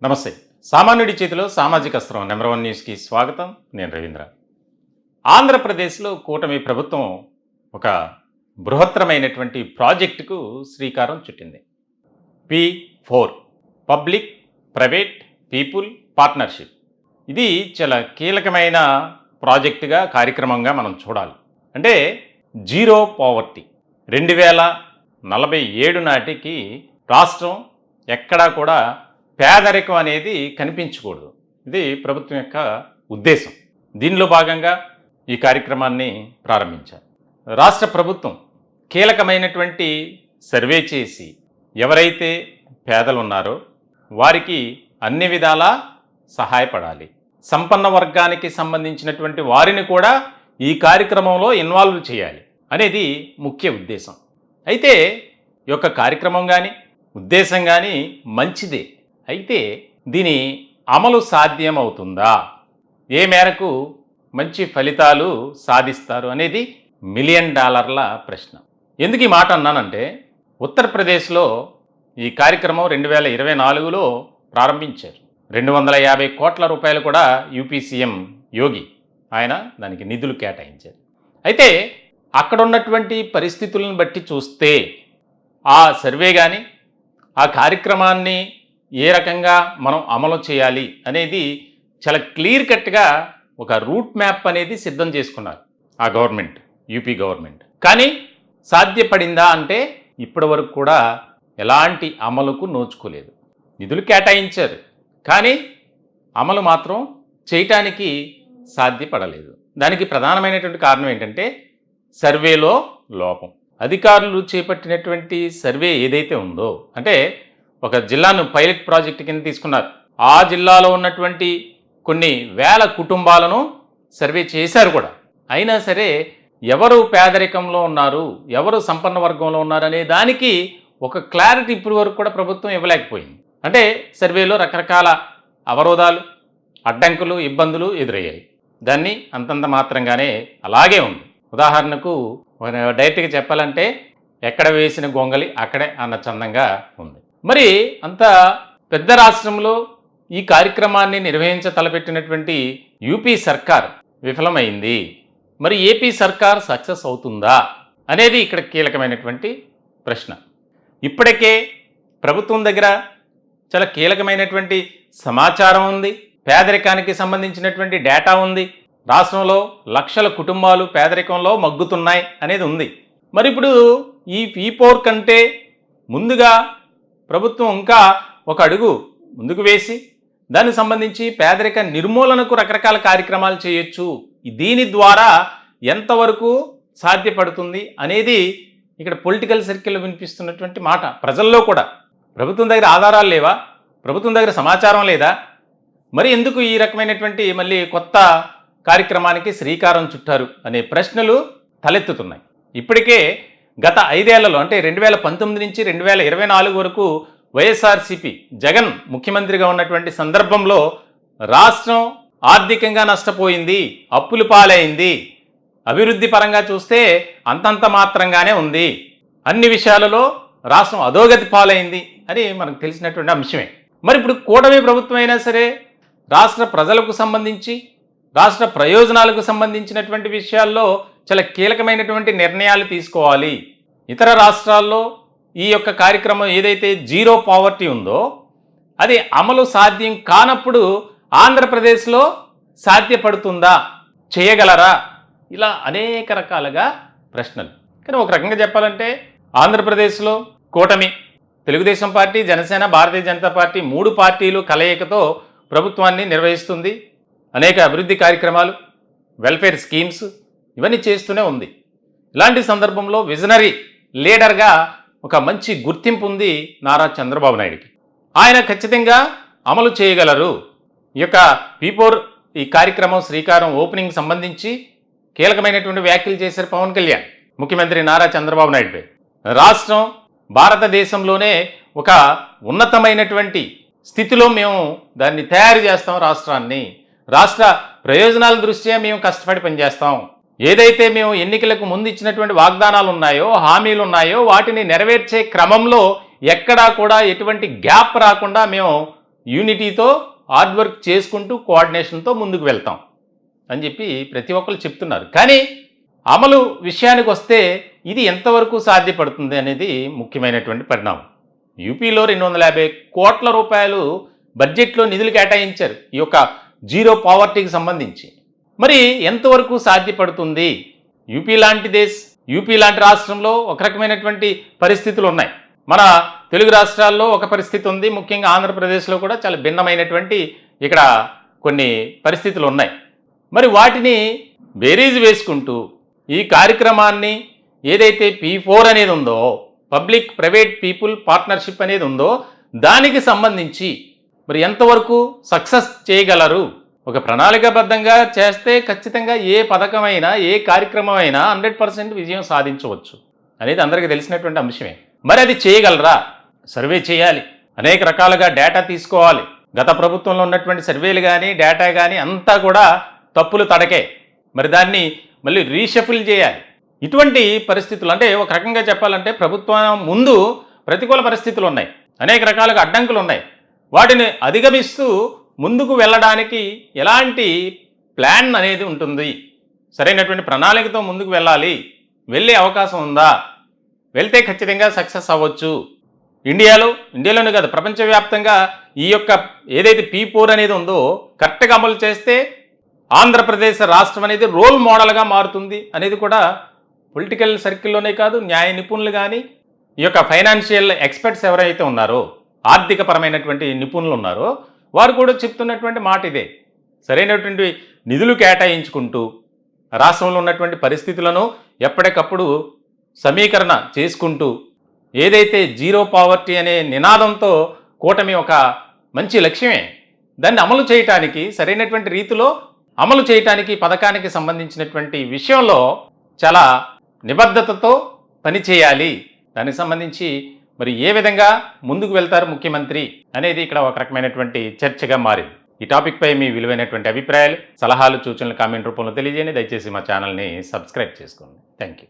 నమస్తే. సామాన్యుడి చేతిలో సామాజిక అస్త్రం నెంబర్ 1 న్యూస్కి స్వాగతం. నేను రవీంద్ర. ఆంధ్రప్రదేశ్లో కూటమి ప్రభుత్వం ఒక బృహత్తరమైనటువంటి ప్రాజెక్టుకు శ్రీకారం చుట్టింది. P4 public private people partnership. ఇది చాలా కీలకమైన ప్రాజెక్టుగా కార్యక్రమంగా మనం చూడాలి. అంటే జీరో పావర్టీ 2047 నాటికి రాష్ట్రం ఎక్కడా కూడా పేదరికం అనేది కనిపించకూడదు. ఇది ప్రభుత్వం యొక్క ఉద్దేశం. దీనిలో భాగంగా ఈ కార్యక్రమాన్ని ప్రారంభించారు. రాష్ట్ర ప్రభుత్వం కీలకమైనటువంటి సర్వే చేసి ఎవరైతే పేదలు ఉన్నారో వారికి అన్ని విధాలా సహాయపడాలి. సంపన్న వర్గానికి సంబంధించినటువంటి వారిని కూడా ఈ కార్యక్రమంలో ఇన్వాల్వ్ చేయాలి అనేది ముఖ్య ఉద్దేశం. అయితే ఈ యొక్క కార్యక్రమం కానీ ఉద్దేశం కానీ మంచిదే. అయితే దీని అమలు సాధ్యమవుతుందా, ఏ మేరకు మంచి ఫలితాలు సాధిస్తారు అనేది $1 మిలియన్ ప్రశ్న. ఎందుకు ఈ మాట అన్నానంటే ఉత్తరప్రదేశ్లో ఈ కార్యక్రమం 2024లో ప్రారంభించారు. 250 కోట్ల రూపాయలు కూడా యూపీ సీఎం యోగి ఆయన దానికి నిధులు కేటాయించారు. అయితే అక్కడ ఉన్నటువంటి పరిస్థితులను బట్టి చూస్తే ఆ సర్వే కానీ ఆ కార్యక్రమాన్ని ఏ రకంగా మనం అమలు చేయాలి అనేది చాలా క్లియర్ కట్గా ఒక రూట్ మ్యాప్ అనేది సిద్ధం చేసుకున్నారు ఆ గవర్నమెంట్, యూపీ గవర్నమెంట్. కానీ సాధ్యపడిందా అంటే ఇప్పటి వరకు కూడా ఎలాంటి అమలుకు నోచుకోలేదు. నిధులు కేటాయించారు కానీ అమలు మాత్రం చేయటానికి సాధ్యపడలేదు. దానికి ప్రధానమైనటువంటి కారణం ఏంటంటే సర్వేలో లోపం. అధికారులు చేపట్టినటువంటి సర్వే ఏదైతే ఉందో, అంటే ఒక జిల్లాను పైలట్ ప్రాజెక్ట్ కింద తీసుకున్నారు. ఆ జిల్లాలో ఉన్నటువంటి కొన్ని వేల కుటుంబాలను సర్వే చేశారు కూడా. అయినా సరే ఎవరు పేదరికంలో ఉన్నారు, ఎవరు సంపన్న వర్గంలో ఉన్నారు అనే దానికి ఒక క్లారిటీ ఇప్పటి వరకు కూడా ప్రభుత్వం ఇవ్వలేకపోయింది. అంటే సర్వేలో రకరకాల అవరోధాలు, అడ్డంకులు, ఇబ్బందులు ఎదురయ్యాయి. దాన్ని అంతంత మాత్రంగానే అలాగే ఉంది. ఉదాహరణకు డైరెక్ట్గా చెప్పాలంటే ఎక్కడ వేసిన గొంగలి అక్కడే అన్న చందంగా ఉంది. మరి అంత పెద్ద రాష్ట్రంలో ఈ కార్యక్రమాన్ని తలపెట్టినటువంటి యూపీ సర్కార్ విఫలమైంది. మరి ఏపీ సర్కార్ సక్సెస్ అవుతుందా అనేది ఇక్కడ కీలకమైనటువంటి ప్రశ్న. ఇప్పటికే ప్రభుత్వం దగ్గర చాలా కీలకమైనటువంటి సమాచారం ఉంది, పేదరికానికి సంబంధించినటువంటి డేటా ఉంది. రాష్ట్రంలో లక్షల కుటుంబాలు పేదరికంలో మగ్గుతున్నాయి అనేది ఉంది. మరి ఇప్పుడు ఈ P4 కంటే ముందుగా ప్రభుత్వం ఇంకా ఒక అడుగు ముందుకు వేసి దానికి సంబంధించి పేదరిక నిర్మూలనకు రకరకాల కార్యక్రమాలు చేయొచ్చు. దీని ద్వారా ఎంతవరకు సాధ్యపడుతుంది అనేది ఇక్కడ పొలిటికల్ సర్కిల్లో వినిపిస్తున్నటువంటి మాట. ప్రజల్లో కూడా ప్రభుత్వం దగ్గర ఆధారాలు లేవా, ప్రభుత్వం దగ్గర సమాచారం లేదా, మరి ఎందుకు ఈ రకమైనటువంటి మళ్ళీ కొత్త కార్యక్రమానికి శ్రీకారం చుట్టారు అనే ప్రశ్నలు తలెత్తుతున్నాయి. ఇప్పటికే గత 5 ఏళ్లలో అంటే 2019 నుంచి 2024 వరకు వైఎస్ఆర్సీపీ జగన్ ముఖ్యమంత్రిగా ఉన్నటువంటి సందర్భంలో రాష్ట్రం ఆర్థికంగా నష్టపోయింది, అప్పులు పాలైంది. అభివృద్ధి పరంగా చూస్తే అంతంత మాత్రంగానే ఉంది. అన్ని విషయాలలో రాష్ట్రం అధోగతి పాలైంది అని మనకు తెలిసినటువంటి అంశమే. మరి ఇప్పుడు కూటమి ప్రభుత్వం అయినా సరే రాష్ట్ర ప్రజలకు సంబంధించి, రాష్ట్ర ప్రయోజనాలకు సంబంధించినటువంటి విషయాల్లో చాలా కీలకమైనటువంటి నిర్ణయాలు తీసుకోవాలి. ఇతర రాష్ట్రాల్లో ఈ యొక్క కార్యక్రమం ఏదైతే జీరో పావర్టీ ఉందో అది అమలు సాధ్యం కానప్పుడు ఆంధ్రప్రదేశ్లో సాధ్యపడుతుందా, చేయగలరా, ఇలా అనేక రకాలుగా ప్రశ్నలు. కానీ ఒక రకంగా చెప్పాలంటే ఆంధ్రప్రదేశ్లో కూటమి తెలుగుదేశం పార్టీ, జనసేన, భారతీయ జనతా పార్టీ 3 పార్టీలు కలయికతో ప్రభుత్వాన్ని నిర్వహిస్తుంది. అనేక అభివృద్ధి కార్యక్రమాలు, వెల్ఫేర్ స్కీమ్స్ ఇవన్నీ చేస్తూనే ఉంది. ఇలాంటి సందర్భంలో విజనరీ లీడర్గా ఒక మంచి గుర్తింపు ఉంది నారా చంద్రబాబు నాయుడికి. ఆయన ఖచ్చితంగా అమలు చేయగలరు. ఈ యొక్క P4 ఈ కార్యక్రమం శ్రీకారం ఓపెనింగ్ సంబంధించి కీలకమైనటువంటి వ్యాఖ్యలు చేశారు పవన్ కళ్యాణ్, ముఖ్యమంత్రి నారా చంద్రబాబు నాయుడుపై. రాష్ట్రం భారతదేశంలోనే ఒక ఉన్నతమైనటువంటి స్థితిలో మేము దాన్ని తయారు చేస్తాం, రాష్ట్రాన్ని రాష్ట్ర ప్రయోజనాల దృష్ట్యా మేము కష్టపడి పనిచేస్తాం. ఏదైతే మేము ఎన్నికలకు ముందు ఇచ్చినటువంటి వాగ్దానాలు ఉన్నాయో, హామీలు ఉన్నాయో వాటిని నెరవేర్చే క్రమంలో ఎక్కడా కూడా ఎటువంటి గ్యాప్ రాకుండా మేము యూనిటీతో హార్డ్ వర్క్ చేసుకుంటూ కోఆర్డినేషన్తో ముందుకు వెళ్తాం అని చెప్పి ప్రతి ఒక్కరు చెప్తున్నారు. కానీ అమలు విషయానికి వస్తే ఇది ఎంతవరకు సాధ్యపడుతుంది అనేది ముఖ్యమైనటువంటి పరిణామం. యూపీలో 250 కోట్ల రూపాయలు బడ్జెట్లో నిధులు కేటాయించారు ఈ యొక్క జీరో పావర్టీకి సంబంధించి. మరి ఎంతవరకు సాధ్యపడుతుంది? యూపీ లాంటి రాష్ట్రంలో ఒక రకమైనటువంటి పరిస్థితులు ఉన్నాయి. మన తెలుగు రాష్ట్రాల్లో ఒక పరిస్థితి ఉంది, ముఖ్యంగా ఆంధ్రప్రదేశ్లో కూడా చాలా భిన్నమైనటువంటి ఇక్కడ కొన్ని పరిస్థితులు ఉన్నాయి. మరి వాటిని బేరీజ్ వేసుకుంటూ ఈ కార్యక్రమాన్ని ఏదైతే P4 అనేది ఉందో, పబ్లిక్ ప్రైవేట్ పీపుల్ పార్ట్నర్షిప్ అనేది ఉందో, దానికి సంబంధించి మరి ఎంతవరకు సక్సెస్ చేయగలరు? ఒక ప్రణాళికాబద్ధంగా చేస్తే ఖచ్చితంగా ఏ పథకమైనా ఏ కార్యక్రమం అయినా 100% విజయం సాధించవచ్చు అనేది అందరికీ తెలిసినటువంటి అంశమే. మరి అది చేయగలరా? సర్వే చేయాలి, అనేక రకాలుగా డేటా తీసుకోవాలి. గత ప్రభుత్వంలో ఉన్నటువంటి సర్వేలు కానీ డేటా కానీ అంతా కూడా తప్పులు తడకే. మరి దాన్ని మళ్ళీ రీషఫిల్ చేయాలి. ఇటువంటి పరిస్థితులు అంటే ఒక రకంగా చెప్పాలంటే ప్రభుత్వం ముందు ప్రతికూల పరిస్థితులు ఉన్నాయి, అనేక రకాలుగా అడ్డంకులు ఉన్నాయి. వాటిని అధిగమిస్తూ ముందుకు వెళ్ళడానికి ఎలాంటి ప్లాన్ అనేది ఉంటుంది? సరైనటువంటి ప్రణాళికతో ముందుకు వెళ్ళాలి. వెళ్ళే అవకాశం ఉందా? వెళ్తే ఖచ్చితంగా సక్సెస్ అవ్వచ్చు. ఇండియాలోనే కాదు, ప్రపంచవ్యాప్తంగా ఈ యొక్క ఏదైతే P4 అనేది ఉందో కరెక్ట్గా అమలు చేస్తే ఆంధ్రప్రదేశ్ రాష్ట్రం అనేది రోల్ మోడల్గా మారుతుంది అనేది కూడా పొలిటికల్ సర్కిల్లోనే కాదు, న్యాయ నిపుణులు కానీ ఈ యొక్క ఫైనాన్షియల్ ఎక్స్పర్ట్స్ ఎవరైతే ఉన్నారో, ఆర్థిక పరమైనటువంటి నిపుణులు ఉన్నారో, వారు కూడా చెప్తున్నటువంటి మాట ఇదే. సరైనటువంటి నిధులు కేటాయించుకుంటూ రాష్ట్రంలో ఉన్నటువంటి పరిస్థితులను ఎప్పటికప్పుడు సమీకరణ చేసుకుంటూ ఏదైతే జీరో పావర్టీ అనే నినాదంతో కూటమి ఒక మంచి లక్ష్యమే, దాన్ని అమలు చేయటానికి సరైనటువంటి రీతిలో అమలు చేయటానికి పథకానికి సంబంధించినటువంటి విషయంలో చాలా నిబద్ధతతో పనిచేయాలి. దానికి సంబంధించి మరి ఏ విధంగా ముందుకు వెళ్తారు ముఖ్యమంత్రి అనేది ఇక్కడ ఒక రకమైనటువంటి చర్చగా మారింది. ఈ టాపిక్పై మీ విలువైనటువంటి అభిప్రాయాలు, సలహాలు, సూచనలు కామెంట్ రూపంలో తెలియజేయండి. దయచేసి మా ఛానల్ని సబ్స్క్రైబ్ చేసుకోండి. Thank you.